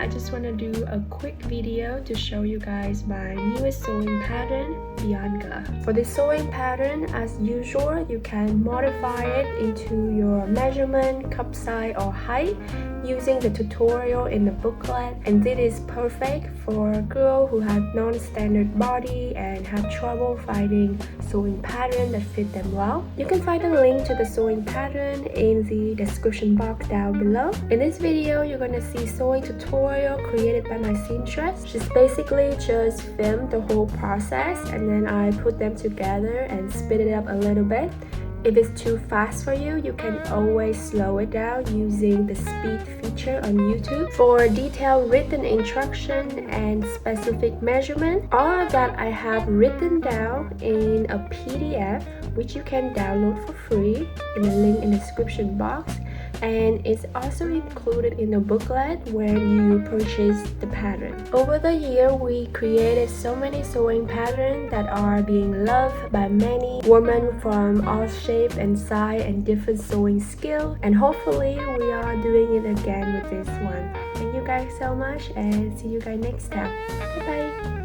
I just want to do a quick video to show you guys my newest sewing pattern, BIANCA. For this sewing pattern, as usual, you can modify it into your measurement, cup size or height using the tutorial in the booklet, and this is perfect for girls who have non-standard body and have trouble finding sewing pattern that fit them well. You can find a link to the sewing pattern in the description box down below. In this video, you're gonna see sewing tutorial created by my seamstress. She's basically just filmed the whole process and then I put them together and speed it up a little bit. If it's too fast for you, you can always slow it down using the speed feature on YouTube. For detailed written instruction and specific measurement, all of that I have written down in a PDF, which you can download for free in the link in the description box. And it's also included in the booklet when you purchase the pattern. Over the year, we created so many sewing patterns that are being loved by many women from all shape and size and different sewing skills, and hopefully we are doing it again with this one. Thank you guys so much and see you guys next time. Bye bye.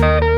Bye.